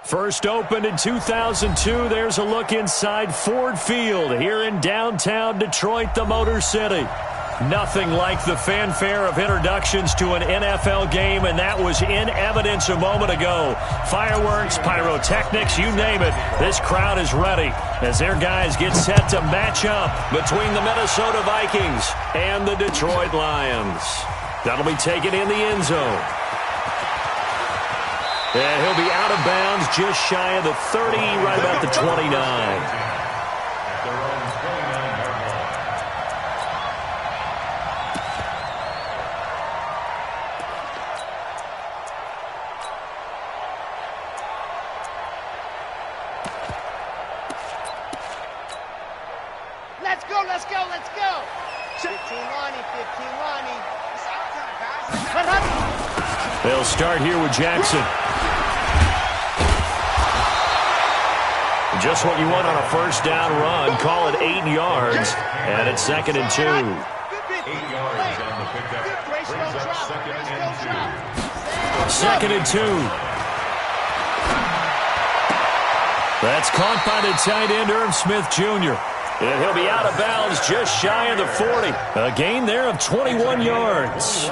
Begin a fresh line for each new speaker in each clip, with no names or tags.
First opened in 2002, there's a look inside Ford Field here in downtown Detroit, the Motor City. Nothing like the fanfare of introductions to an NFL game, and that was in evidence a moment ago. Fireworks, pyrotechnics, you name it. This crowd is ready as their guys get set to match up between the Minnesota Vikings and the Detroit Lions. That'll be taken in the end zone. And he'll be out of bounds just shy of the 30, right about the 29.
Let's go, let's go, let's go. 15 Lonnie, 15 Lonnie. It's our time, guys.
They'll start here with Jackson. Just what you want on a first down run. Call it 8 yards. And it's 2nd and 2.
8 yards on the pickup.
Second and 2. That's caught by the tight end, Irv Smith Jr. And he'll be out of bounds just shy of the 40. A gain there of 21 yards.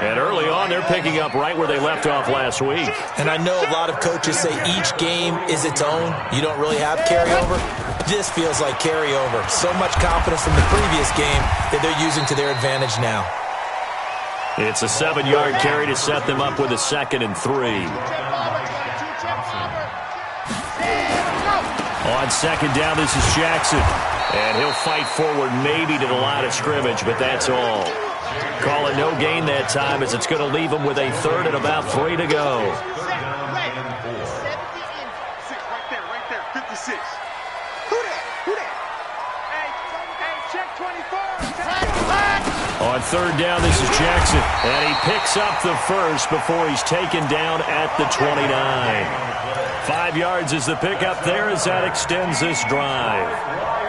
And early on, they're picking up right where they left off last week.
And I know a lot of coaches say each game is its own. You don't really have carryover. This feels like carryover. So much confidence from the previous game that they're using to their advantage now.
It's a 7-yard carry to set them up with a 2nd and 3. On 2nd down, this is Jackson. And he'll fight forward maybe to the line of scrimmage, but that's all. Call it no gain that time as it's going to leave him with a 3rd and about 3 to go.
Right there, 56.
Who that? Hey, check 24.
On 3rd down, this is Jackson. And he picks up the first before he's taken down at the 29. 5 yards is the pickup there as that extends this drive.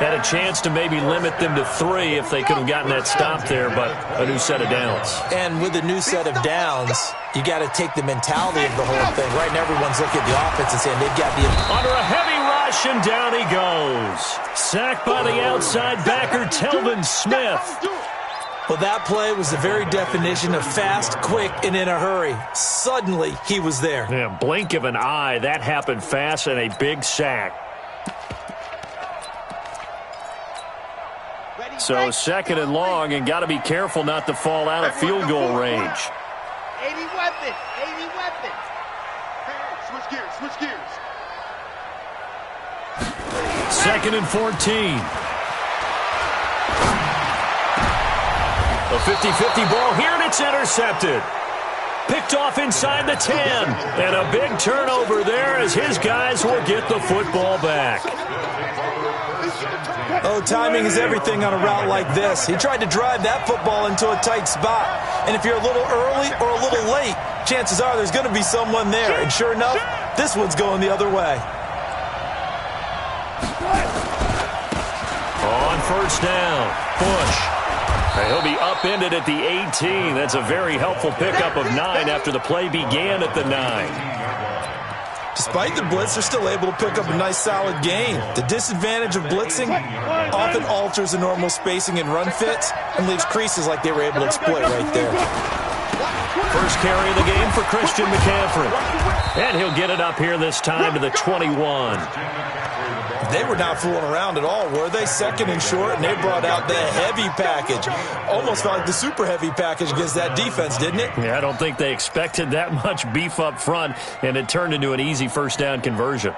Had a chance to maybe limit them to 3 if they could have gotten that stop there, but a new set of downs.
And with a new set of downs, you got to take the mentality of the whole thing. Right now, everyone's looking at the offense and saying they've got the...
Under a heavy rush, and down he goes. Sacked by the outside backer, Telvin Smith.
Well, that play was the very definition of fast, quick, and in a hurry. Suddenly, he was there.
Yeah, blink of an eye. That happened fast and a big sack. So 2nd and long, and got to be careful not to fall out of field goal range.
80 weapon, 80 weapon.
Switch gears.
2nd and 14. A 50-50 ball here, and it's intercepted. Picked off inside the 10. And a big turnover there as his guys will get the football back.
Oh, timing is everything on a route like this. He tried to drive that football into a tight spot. And if you're a little early or a little late, chances are there's going to be someone there. And sure enough, this one's going the other way.
On 1st down, Bush. He'll be upended at the 18. That's a very helpful pickup of 9 after the play began at the 9.
Despite the blitz, they're still able to pick up a nice, solid gain. The disadvantage of blitzing often alters the normal spacing and run fits and leaves creases like they were able to exploit right there.
First carry of the game for Christian McCaffrey. And he'll get it up here this time to the 21.
They were not fooling around at all, were they? 2nd and short, and they brought out the heavy package. Almost felt like the super heavy package against that defense, didn't it?
Yeah, I don't think they expected that much beef up front, and it turned into an easy first down conversion.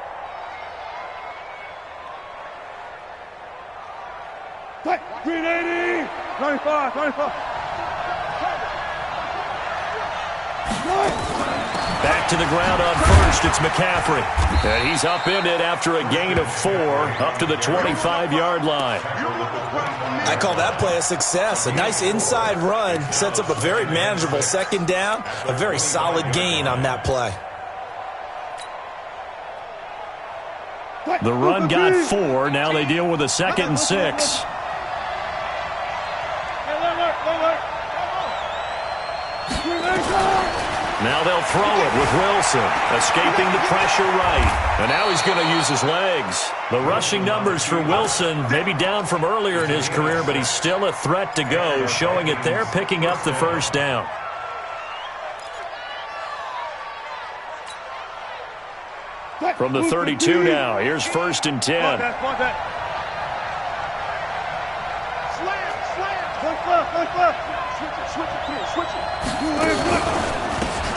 Green 80. 25.
Back to the ground on first, it's McCaffrey. And he's upended after a gain of 4 up to the 25-yard line.
I call that play a success. A nice inside run sets up a very manageable 2nd down, a very solid gain on that play.
The run got 4. Now they deal with a 2nd and 6. Now they'll throw it with Wilson, escaping the pressure right. And now he's going to use his legs. The rushing numbers for Wilson may be down from earlier in his career, but he's still a threat to go, showing it there, picking up the first down. From the 32 now, here's 1st and 10.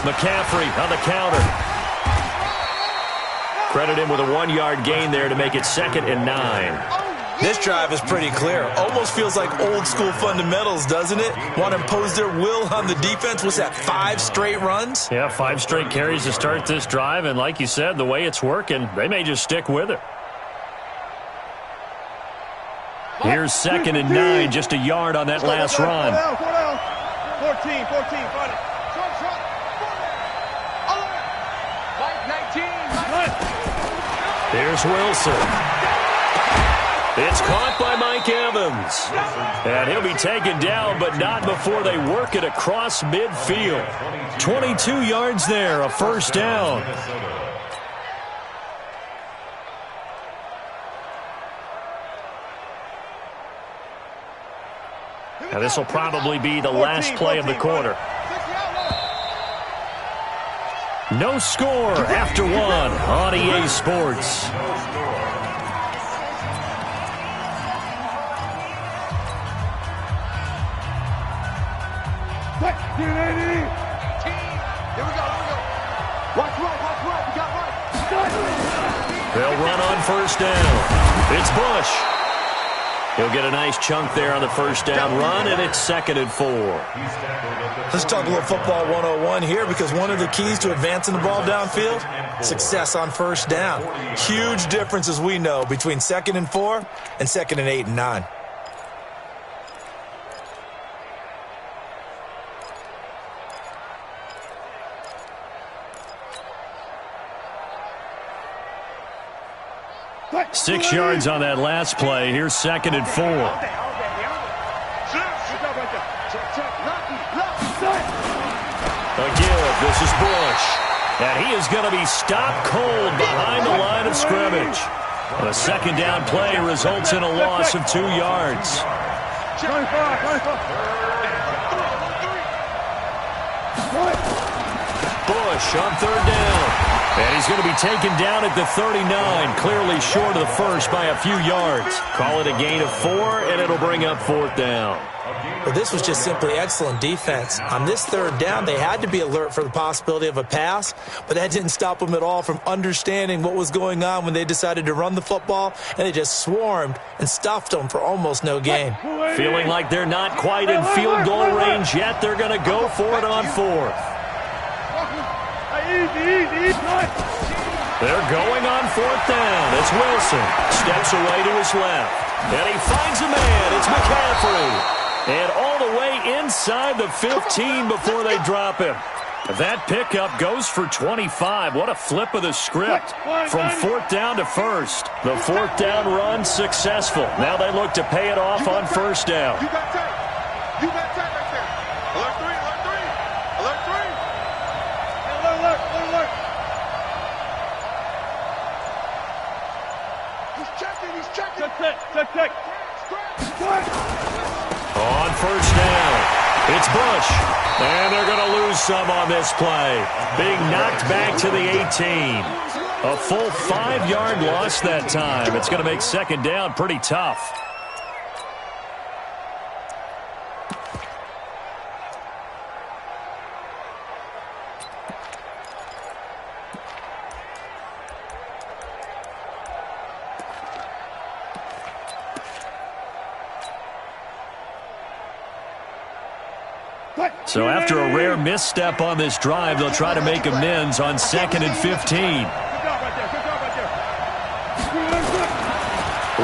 McCaffrey on the counter. Credit him with a 1-yard gain there to make it 2nd and 9.
This drive is pretty clear. Almost feels like old school fundamentals, doesn't it? Want to impose their will on the defense. What's that, 5 straight runs?
Yeah, 5 straight carries to start this drive. And like you said, the way it's working, they may just stick with it. Here's 2nd and 9, just a yard on that last run.
14, fight it.
Here's Wilson. It's caught by Mike Evans. And he'll be taken down, but not before they work it across midfield. 22 yards there, a first down. Now this will probably be the last play of the quarter. No score after 1 on EA Sports. They'll run on first down. It's Bush. He'll get a nice chunk there on the first down run, and it's 2nd and 4.
Let's talk a little football 101 here, because one of the keys to advancing the ball downfield, success on first down. Huge difference, as we know, between 2nd and 4 and 2nd and 8 and 9.
Six yards on that last play. Here's 2nd and 4. Again, this is Bush. And he is going to be stopped cold behind the line of scrimmage. And a 2nd down play results in a loss of 2 yards. Bush on 3rd down. And he's going to be taken down at the 39, clearly short of the first by a few yards. Call it a gain of 4, and it'll bring up 4th down.
Well, this was just simply excellent defense. On this 3rd down, they had to be alert for the possibility of a pass, but that didn't stop them at all from understanding what was going on when they decided to run the football, and they just swarmed and stuffed them for almost no gain.
Feeling like they're not quite in field goal range yet, they're going to go for it on 4th. They're going on 4th down. It's Wilson. Steps away to his left. And he finds a man. It's McCaffrey. And all the way inside the 15 before they drop him. That pickup goes for 25. What a flip of the script. From 4th down to 1st. The 4th down run successful. Now they look to pay it off on 1st down.
You got tape. You got tape right there. Alert 3, alert 3. Alert 3. Alert. He's checking. Check.
On 1st down, it's Bush. And they're going to lose some on this play. Being knocked back to the 18. A full 5-yard loss that time. It's going to make 2nd down pretty tough. So after a rare misstep on this drive, they'll try to make amends on 2nd and 15.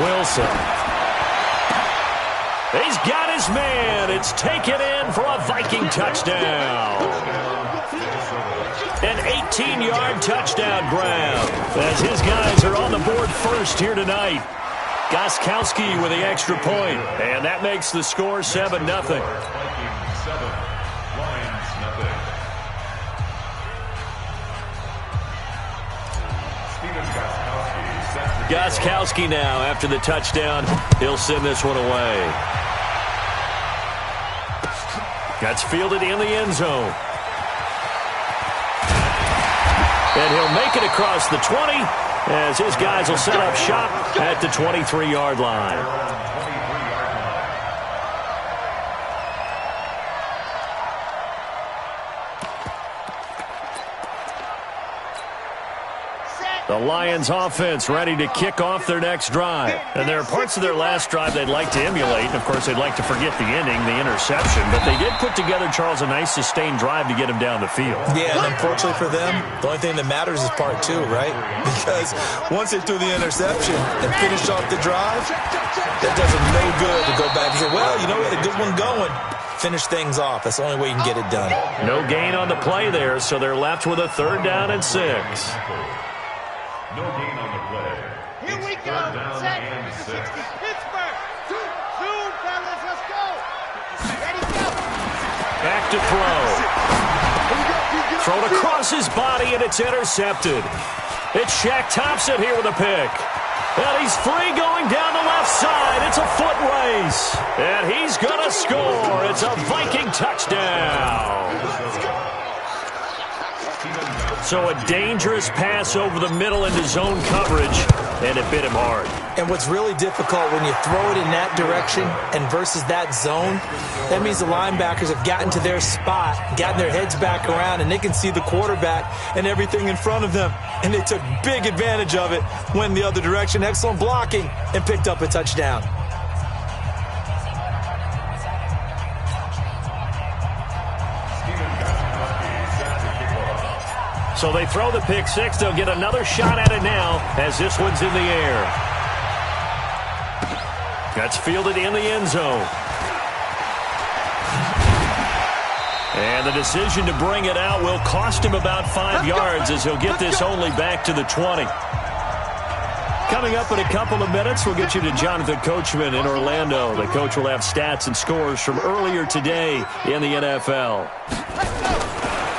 Wilson. He's got his man. It's taken in for a Viking touchdown. An 18-yard touchdown grab as his guys are on the board first here tonight. Gostkowski with the extra point, and that makes the score 7-0. Gostkowski now after the touchdown. He'll send this one away. That's fielded in the end zone. And he'll make it across the 20 as his guys will set up shop at the 23-yard line. The Lions offense ready to kick off their next drive. And there are parts of their last drive they'd like to emulate. And, of course, they'd like to forget the ending, the interception. But they did put together, Charles, a nice sustained drive to get him down the field. Yeah, and unfortunately for them, the only thing that matters is part two, right? Because once they threw the interception and finished off the drive, that does them no good to go back and say, well, you know, we had a good one going. Finish things off. That's the only way you can get it done. No gain on the play there, so they're left with a 3rd down and 6.
No gain on the play.
Here we go. Set. 60. Pittsburgh. Zoom, fellas. Let's go. Ready, go.
Back to throw. Thrown across his body, and it's intercepted. It's Shaq Thompson here with a pick. And he's free going down the left side. It's a foot race. And he's going to score. It's a Viking touchdown. So a dangerous pass over the middle into zone coverage, and it bit him hard. And what's really difficult when you throw it in that direction and versus that zone, that means the linebackers have gotten to their spot, gotten their heads back around, and they can see the quarterback and everything in front of them. And they took big advantage of it, went the other direction, excellent blocking, and picked up a touchdown. So they throw the pick six. They'll get another shot at it now as this one's in the air. That's fielded in the end zone. And the decision to bring it out will cost him about 5 yards as he'll get this only back to the 20. Coming up in a couple of minutes, we'll get you to Jonathan Coachman in Orlando. The coach will have stats and scores from earlier today in the NFL.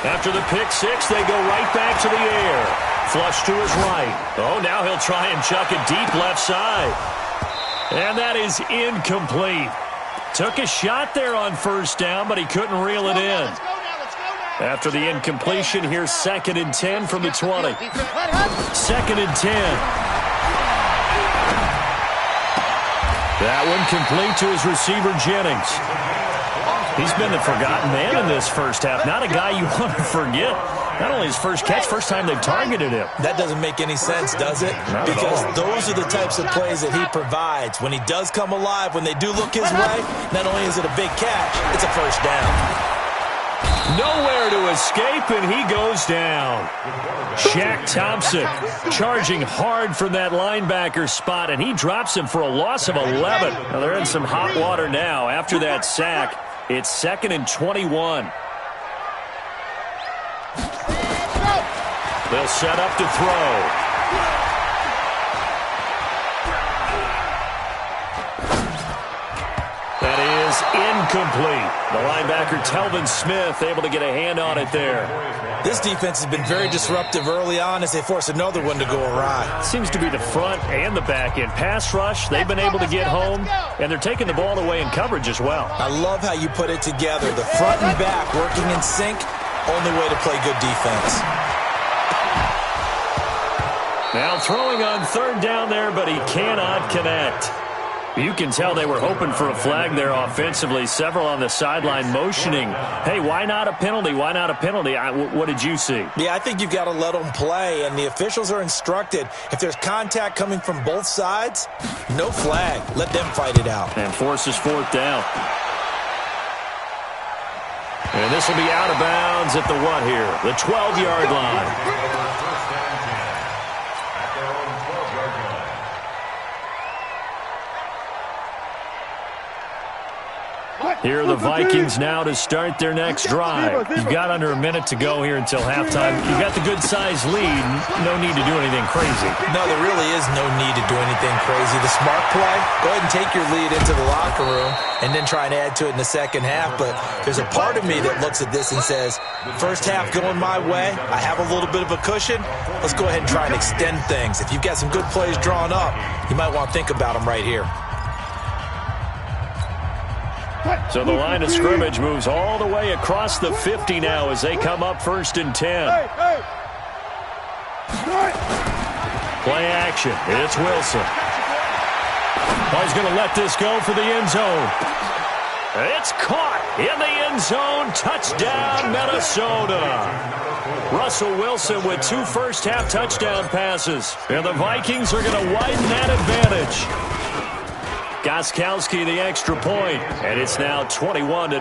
After the pick six, they go right back to the air. Flush to his right. Oh, now he'll try and chuck it deep left side. And that is incomplete. Took a shot there on first down, but he couldn't reel it in. After the incompletion, here's 2nd and 10 from the 20. 2nd and 10. That one complete to his receiver, Jennings. He's been the forgotten man in this first half. Not a guy you want to forget. Not only his first catch, first time they've targeted him. That doesn't make any sense, does it? Because those are the types of plays that he provides. When he does come alive, when they do look his way, not only is it a big catch, it's a first down. Nowhere to escape, and he goes down. Shaq Thompson charging hard from that linebacker spot, and he drops him for a loss of 11. Now they're in some hot water now after that sack. It's 2nd and 21. They'll set up to throw. That is incomplete. The linebacker, Telvin Smith, able to get a hand on it there. This defense has been very disruptive early on as they force another one to go awry. Seems to be the front and the back end. Pass rush, they've been able to get home, and they're taking the ball away in coverage as well. I love how you put it together. The front and back working in sync, only way to play good defense. Now throwing on 3rd down there, but he cannot connect. You can tell they were hoping for a flag there offensively. Several on the sideline motioning, hey, why not a penalty? Why not a penalty? What did you see? Yeah, I think you've got to let them play, and the officials are instructed. If there's contact coming from both sides, no flag. Let them fight it out. And forces 4th down. And this will be out of bounds at the what here? The 12-yard line. Here are the Vikings now to start their next drive. You've got under a minute to go here until halftime. You've got the good-sized lead. No need to do anything crazy.
No, there really is no need to do anything crazy. The smart play, go ahead and take your lead into the locker room and then try and add to it in the second half. But there's a part of me that looks at this and says, first half going my way, I have a little bit of a cushion. Let's go ahead and try and extend things. If you've got some good plays drawn up, you might want to think about them right here.
So the line of scrimmage moves all the way across the 50 now as they come up 1st and 10. Play action. It's Wilson. Oh, he's going to let this go for the end zone. It's caught in the end zone. Touchdown, Minnesota. Russell Wilson with 2 first-half touchdown passes. And the Vikings are going to widen that advantage. Gostkowski the extra point, and it's now 21-0.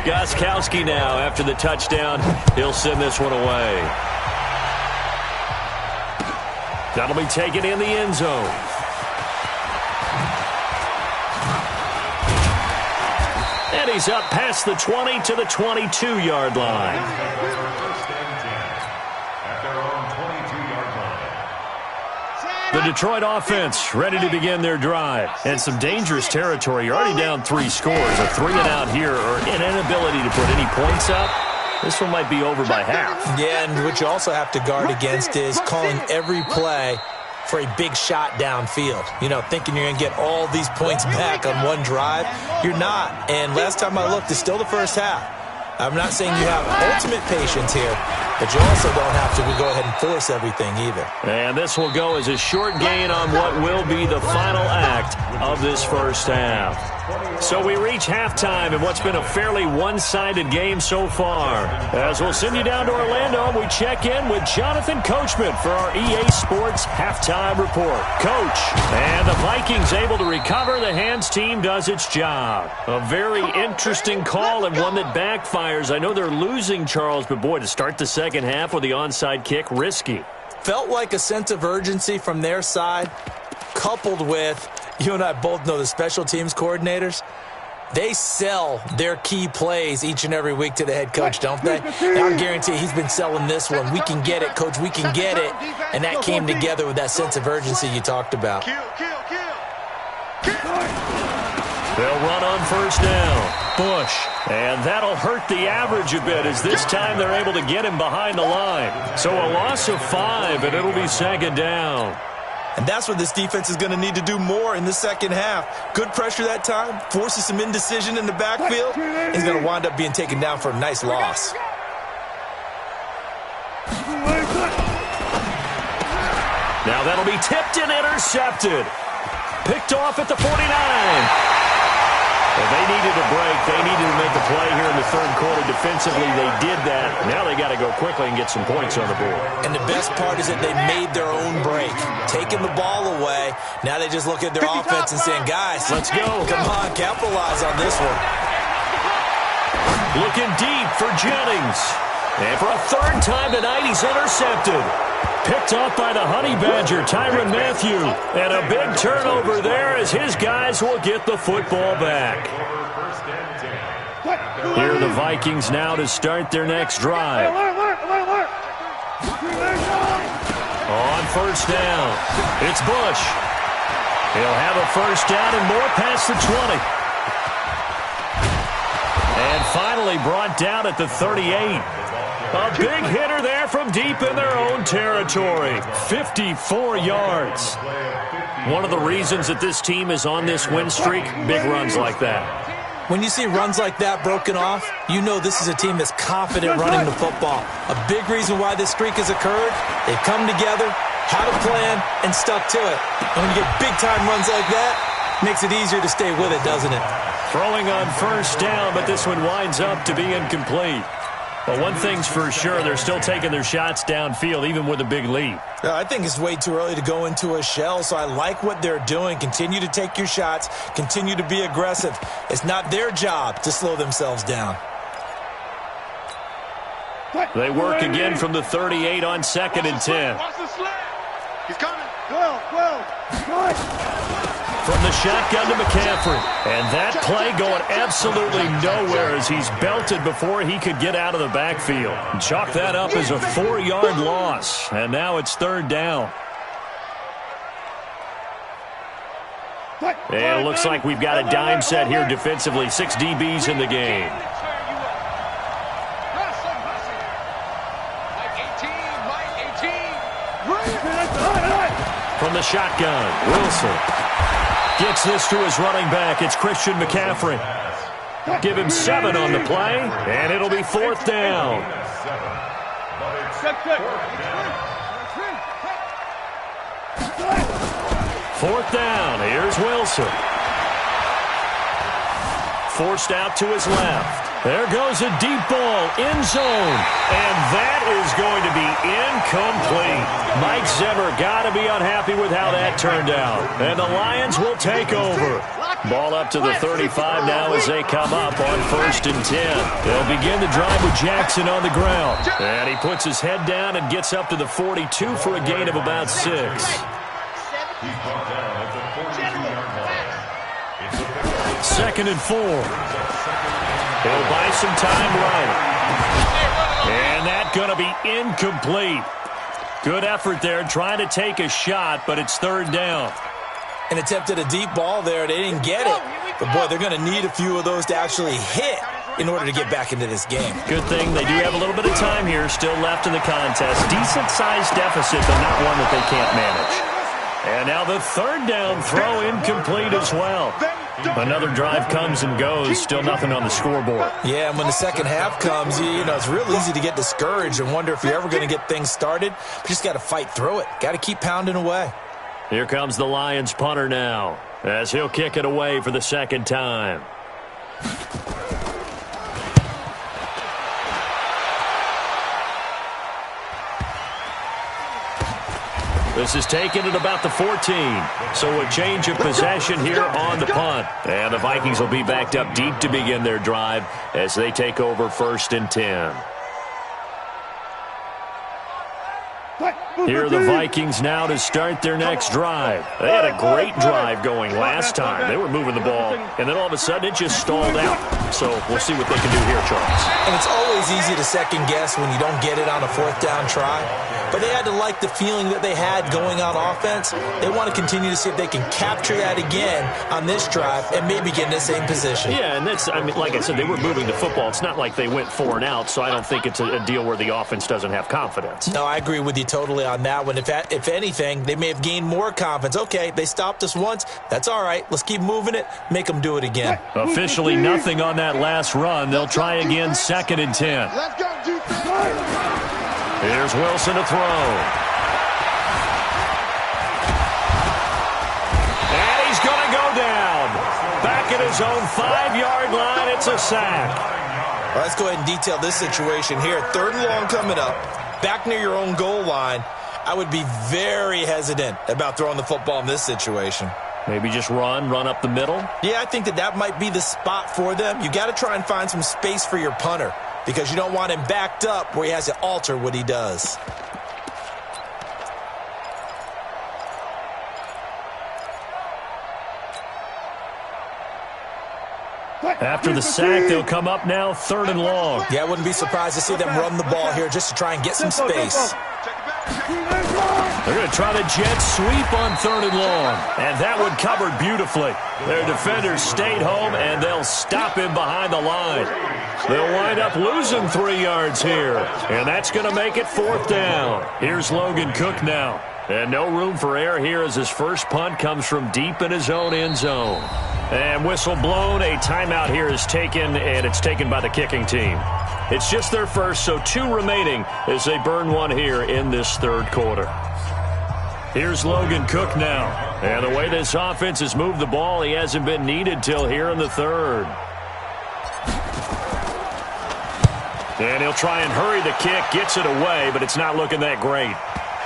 Gostkowski now after the touchdown. He'll send this one away. That'll be taken in the end zone. And he's up past the 20 to the 22-yard line. The Detroit offense ready to begin their drive. And some dangerous territory. You're already down 3 scores. A 3-and-out here or an inability to put any points up. This one might be over by half.
Yeah, and what you also have to guard against is calling every play for a big shot downfield. You know, thinking you're going to get all these points back on one drive. You're not. And last time I looked, it's still the first half. I'm not saying you have ultimate patience here, but you also don't have to go ahead and force everything either.
And this will go as a short gain on what will be the final act of this first half. So we reach halftime in what's been a fairly one-sided game so far. As we'll send you down to Orlando, we check in with Jonathan Coachman for our EA Sports Halftime Report. Coach, and the Vikings able to recover. The Hands team does its job. A very interesting call and one that backfires. I know they're losing, Charles, but boy, to start the second half with the onside kick, risky.
Felt like a sense of urgency from their side, coupled with, you and I both know the special teams coordinators, they sell their key plays each and every week to the head coach, don't they? And I guarantee he's been selling this one. We can get it, coach, we can get it. And that came together with that sense of urgency you talked about.
They'll run on first down. Bush. And that'll hurt the average a bit as this time they're able to get him behind the line. So a loss of 5, and it'll be second down.
And that's what this defense is going to need to do more in the second half. Good pressure that time, forces some indecision in the backfield. He's going to wind up being taken down for a nice loss.
Now that'll be tipped and intercepted. Picked off at the 49. Well, they needed a break. They needed to make a play here in the third quarter. Defensively, they did that. Now they got to go quickly and get some points on the board.
And the best part is that they made their own break. Taking the ball away. Now they just look at their offense and saying, guys, let's go. Come on, capitalize on this one.
Looking deep for Jennings. And for a third time tonight, he's intercepted. Picked off by the Honey Badger, Tyrann Mathieu. And a big turnover there as his guys will get the football back. Here are the Vikings now to start their next drive. On first down, it's Bush. He'll have a first down and more past the 20. And finally brought down at the 38. A big hitter there from deep in their own territory. 54 yards. One of the reasons that this team is on this win streak, big runs like that.
When you see runs like that broken off, you know this is a team that's confident running the football. A big reason why this streak has occurred, they've come together, had a plan, and stuck to it. And when you get big-time runs like that, makes it easier to stay with it, doesn't it?
Throwing on first down, but this one winds up to be incomplete. Well, one thing's for sure, they're still taking their shots downfield, even with a big lead.
I think it's way too early to go into a shell, so I like what they're doing. Continue to take your shots. Continue to be aggressive. It's not their job to slow themselves down.
They work again from the 38 on 2nd and 10.
Watch the slant. He's coming.
12.
From the shotgun to McCaffrey. And that play going absolutely nowhere as he's belted before he could get out of the backfield. Chalk that up as a 4-yard loss. And now it's 3rd down. And it looks like we've got a dime set here defensively. 6 DBs in the game. From the shotgun, Wilson gets this to his running back. It's Christian McCaffrey. Give him 7 on the play, and it'll be 4th down. 4th down. Here's Wilson. Forced out to his left. There goes a deep ball, end zone, and that is going to be incomplete. Mike Zimmer got to be unhappy with how that turned out, and the Lions will take over. Ball up to the 35 now as they come up on 1st and 10. They'll begin the drive with Jackson on the ground, and he puts his head down and gets up to the 42 for a gain of about 6. 2nd and 4. He'll buy some time right. And that's going to be incomplete. Good effort there trying to take a shot, but it's 3rd down.
And attempted a deep ball there. They didn't get it. But, boy, they're going to need a few of those to actually hit in order to get back into this game.
Good thing they do have a little bit of time here still left in the contest. Decent-sized deficit, but not one that they can't manage. And now the 3rd down throw incomplete as well. Another drive comes and goes, still nothing on the scoreboard.
Yeah, and when the second half comes, you know, it's real easy to get discouraged and wonder if you're ever going to get things started. But you just got to fight through it. Got to keep pounding away.
Here comes the Lions punter now, as he'll kick it away for the 2nd time. This is taken at about the 14. So a change of possession here on the punt. And the Vikings will be backed up deep to begin their drive as they take over 1st and 10. Here are the Vikings now to start their next drive. They had a great drive going last time. They were moving the ball, and then all of a sudden it just stalled out. So we'll see what they can do here, Charles.
And it's always easy to second guess when you don't get it on a 4th down try. But they had to like the feeling that they had going on offense. They want to continue to see if they can capture that again on this drive and maybe get in the same position.
Yeah, and that's, I mean, like I said, they were moving the football. It's not like they went 4 and out, so I don't think it's a deal where the offense doesn't have confidence.
No, I agree with you totally on that one. If anything, they may have gained more confidence. Okay, they stopped us once. That's all right. Let's keep moving it. Make them do it again.
Officially nothing on that last run. They'll try again 2nd and 10.
Let's go, defense.
Here's Wilson to throw. And he's going to go down. Back at his own 5-yard line. It's a sack.
Well, let's go ahead and detail this situation here. 3rd and long coming up. Back near your own goal line. I would be very hesitant about throwing the football in this situation.
Maybe just run up the middle?
Yeah, I think that might be the spot for them. You got to try and find some space for your punter because you don't want him backed up where he has to alter what he does.
After the sack, they'll come up now 3rd and long.
Yeah, I wouldn't be surprised to see them run the ball here just to try and get some space.
They're going to try the jet sweep on 3rd and long. And that one covered beautifully. Their defenders stayed home, and they'll stop him behind the line. They'll wind up losing 3 yards here. And that's going to make it 4th down. Here's Logan Cook now. And no room for error here as his first punt comes from deep in his own end zone. And whistle blown. A timeout here is taken, and it's taken by the kicking team. It's just their first, so 2 remaining as they burn one here in this 3rd quarter. Here's Logan Cook now. And the way this offense has moved the ball, he hasn't been needed till here in the 3rd. And he'll try and hurry the kick, gets it away, but it's not looking that great.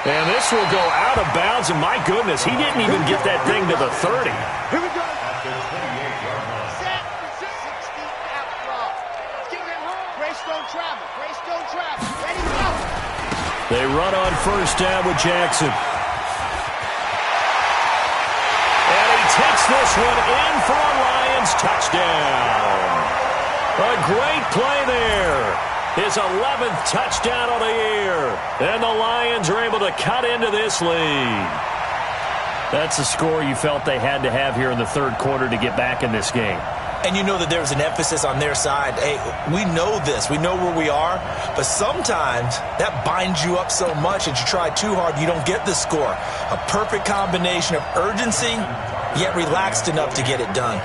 And this will go out of bounds, and my goodness, he didn't even get that thing to the 30.
Here we go.
Set, 60 out draw. Grace don't travel. Grace don't travel. Ready, go.
They run on first down with Jackson. And he takes this one in for a Lions touchdown. A great play there. His 11th touchdown of the year. And the Lions are able to cut into this lead. That's a score you felt they had to have here in the third quarter to get back in this game.
And you know that there's an emphasis on their side. Hey, we know this. We know where we are. But sometimes that binds you up so much that you try too hard, you don't get the score. A perfect combination of urgency, yet relaxed enough to get it done.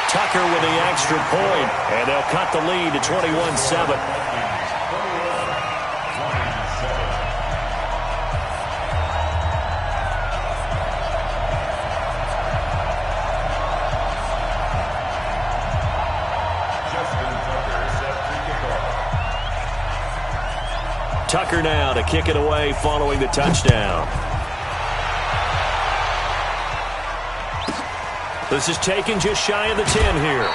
Tucker with the extra point, and they'll cut the lead to 21-7. Tucker now to kick it away following the touchdown. This is taken just shy of the 10 here.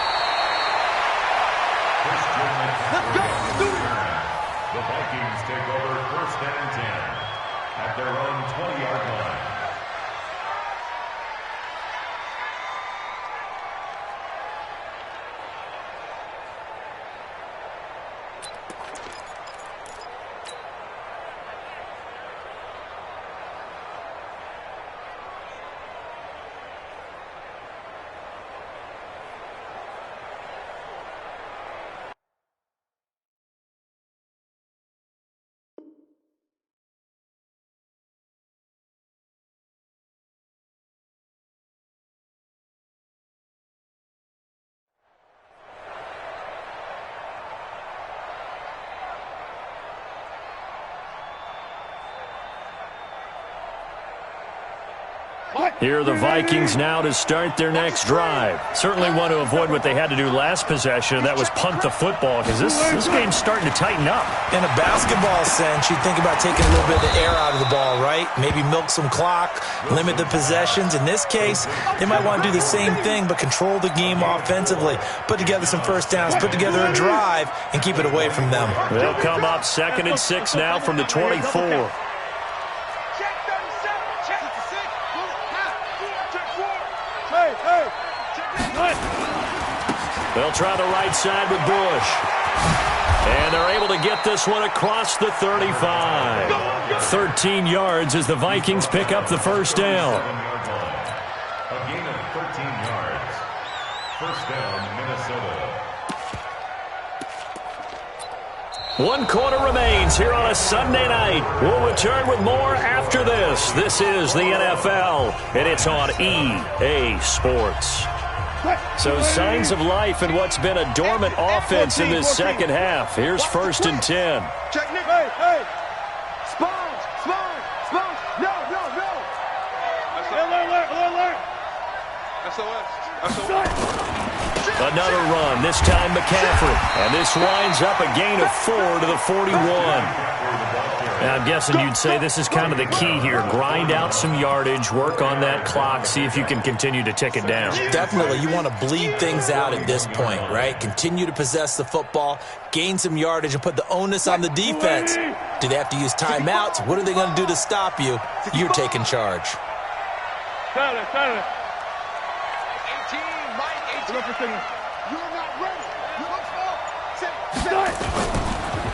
The Vikings take over first and 10 at their own 20-yard line.
Here are the Vikings now to start their next drive. Certainly want to avoid what they had to do last possession. That was punt the football, because this game's starting to tighten up.
In a basketball sense, you'd think about taking a little bit of the air out of the ball, right? Maybe milk some clock, limit the possessions. In this case, they might want to do the same thing, but control the game offensively. Put together some first downs, put together a drive, and keep it away from them.
They'll come up 2nd and 6 now from the 24. They'll try the right side with Bush. And they're able to get this one across the 35. 13 yards as the Vikings pick up the first down.
A gain of 13 yards. First down, Minnesota.
1 quarter remains here on a Sunday night. We'll return with more after this. This is the NFL, and it's on EA Sports. So signs of life in what's been a dormant offense in this second half. Here's 1st and 10.
Check Nick. Hey. Sponge. No. Alert. SOS.
Another run, this time McCaffrey. And this winds up a gain of 4 to the 41. Now, I'm guessing you'd say this is kind of the key here. Grind out some yardage, work on that clock, see if you can continue to tick it down.
Definitely, you want to bleed things out at this point, right? Continue to possess the football, gain some yardage, and put the onus on the defense. Do they have to use timeouts? What are they going to do to stop you? You're taking charge.
Tyler. 18, Mike, 18. You're not ready.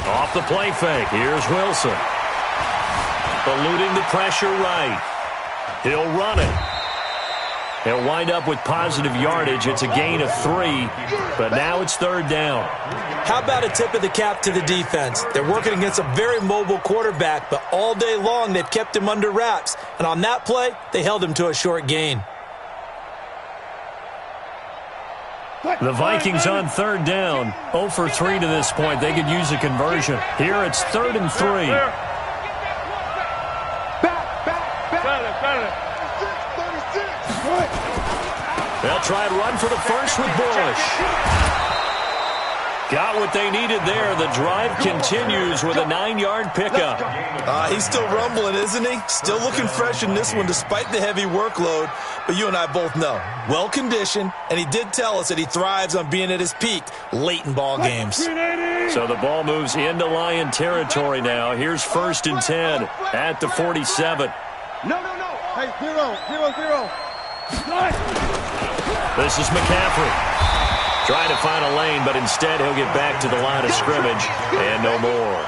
Off the play fake, here's Wilson. Eluding the pressure right. He'll run it. He'll wind up with positive yardage. It's a gain of 3, but now it's 3rd down.
How about a tip of the cap to the defense? They're working against a very mobile quarterback, but all day long they've kept him under wraps. And on that play, they held him to a short gain.
The Vikings on 3rd down. 0 for 3 to this point. They could use a conversion. Here it's 3rd and 3. They'll try and run for the first with Bush. Got what they needed there. The drive continues with a 9-yard pickup.
He's still rumbling, isn't he? Still looking fresh in this one despite the heavy workload. But you and I both know, well-conditioned, and he did tell us that he thrives on being at his peak late in ball games.
So the ball moves into Lion territory now. Here's 1st and 10 at the 47.
No. Hey, 0.
This is McCaffrey. Trying to find a lane, but instead he'll get back to the line of scrimmage, and no more.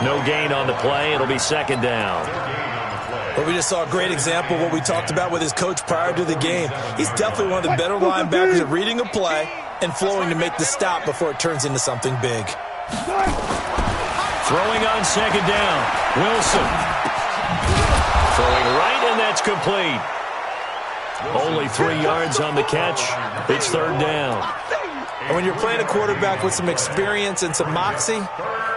No gain on the play. It'll be 2nd down.
But we just saw a great example of what we talked about with his coach prior to the game. He's definitely one of the better linebackers at reading a play and flowing to make the stop before it turns into something big.
Throwing on 2nd down. Wilson. Throwing right, and that's complete. Only 3 yards on the catch. It's 3rd down.
And when you're playing a quarterback with some experience and some moxie,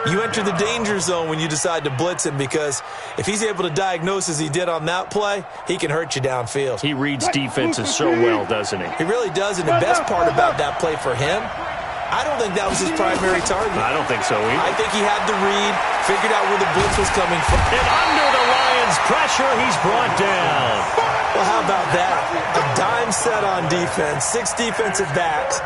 you enter the danger zone when you decide to blitz him, because if he's able to diagnose as he did on that play, he can hurt you downfield.
He reads defenses so well, doesn't he?
He really does, and the best part about that play for him, I don't think that was his primary target.
I don't think so either.
I think he had the read, figured out where the blitz was coming from.
And under the Lions' pressure, he's brought down.
Well, how about that? A dime set on defense, 6 defensive backs.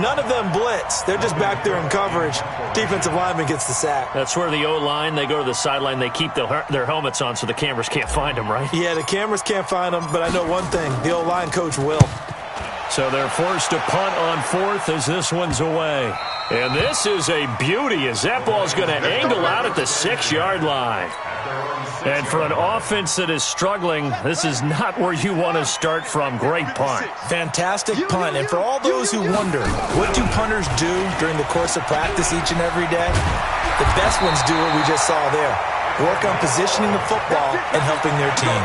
None of them blitz. They're just back there in coverage. Defensive lineman gets the sack.
That's where the O-line, they go to the sideline, they keep their helmets on so the cameras can't find them, right?
Yeah, the cameras can't find them, but I know one thing. The O-line coach will.
So they're forced to punt on 4th as this one's away. And this is a beauty as that ball's going to angle out at the 6-yard line. And for an offense that is struggling, this is not where you want to start from. Great punt.
Fantastic punt. And for all those who wonder, what do punters do during the course of practice each and every day? The best ones do what we just saw there. Work on positioning the football and helping their team.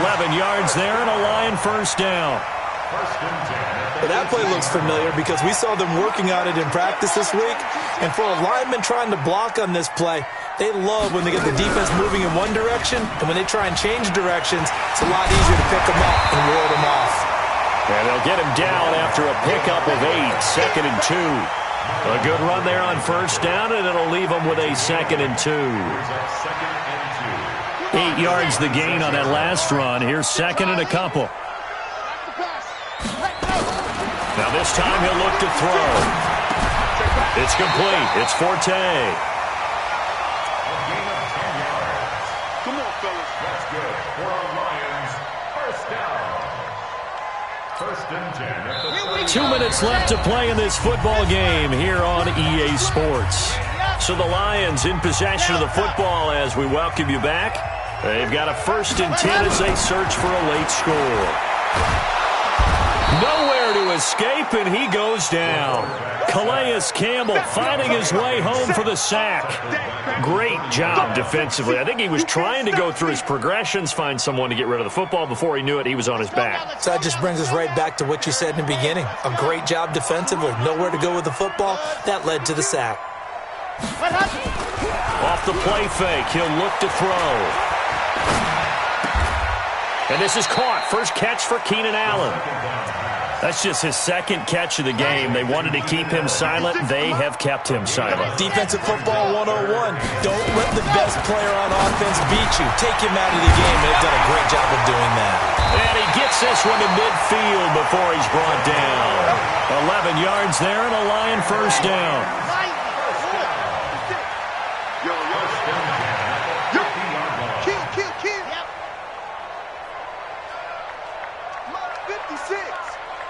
11 yards there and a Lion 1st down.
Well, that play looks familiar because we saw them working on it in practice this week. And for a lineman trying to block on this play, they love when they get the defense moving in one direction, and when they try and change directions, it's a lot easier to pick them up and ward them off.
And they'll get him down after a pickup of 8, 2nd and 2. A good run there on 1st down, and it'll leave them with a 2nd and 2. 8 yards the gain on that last run. Here's 2nd and a couple. Now this time he'll look to throw. It's complete. It's Forte.
Come on, fellas.
That's good for our Lions. 1st down. 1st and 10.
2 minutes left to play in this football game here on EA Sports. So the Lions in possession of the football as we welcome you back. They've got a 1st and 10 as they search for a late score. Nowhere to escape, and he goes down. Calais Campbell finding his way home for the sack. Great job defensively. I think he was trying to go through his progressions, find someone to get rid of the football. Before he knew it, he was on his back.
So that just brings us right back to what you said in the beginning. A great job defensively. Nowhere to go with the football. That led to the sack.
Off the play fake, he'll look to throw. And this is caught. First catch for Keenan Allen. That's just his 2nd catch of the game. They wanted to keep him silent. They have kept him silent.
Defensive football 101. Don't let the best player on offense beat you. Take him out of the game. They've done a great job of doing that.
And he gets this one to midfield before he's brought down. 11 yards there and a Lion 1st down.
Kill. Mike's 56.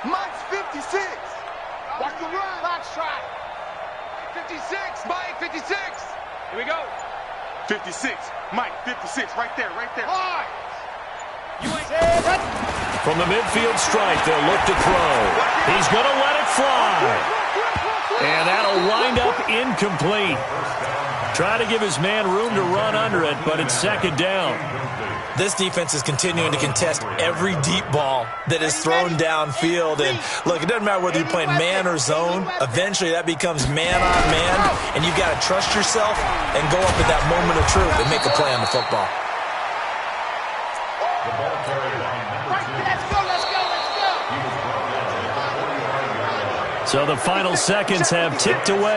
Mike's 56. Watch the run.
Box shot.
56. Mike 56. Here we go. 56. Mike 56. Right there.
Hard.
From the midfield stripe, they'll look to throw. He's going to let it fly. And that'll wind up incomplete. Try to give his man room to run under it, but it's 2nd down.
This defense is continuing to contest every deep ball that is thrown downfield. And look, it doesn't matter whether you're playing man or zone. Eventually, that becomes man on man, and you've got to trust yourself and go up at that moment of truth and make a play on the football.
The ball carried on number 2.
Let's go.
He was
So the final seconds have ticked away.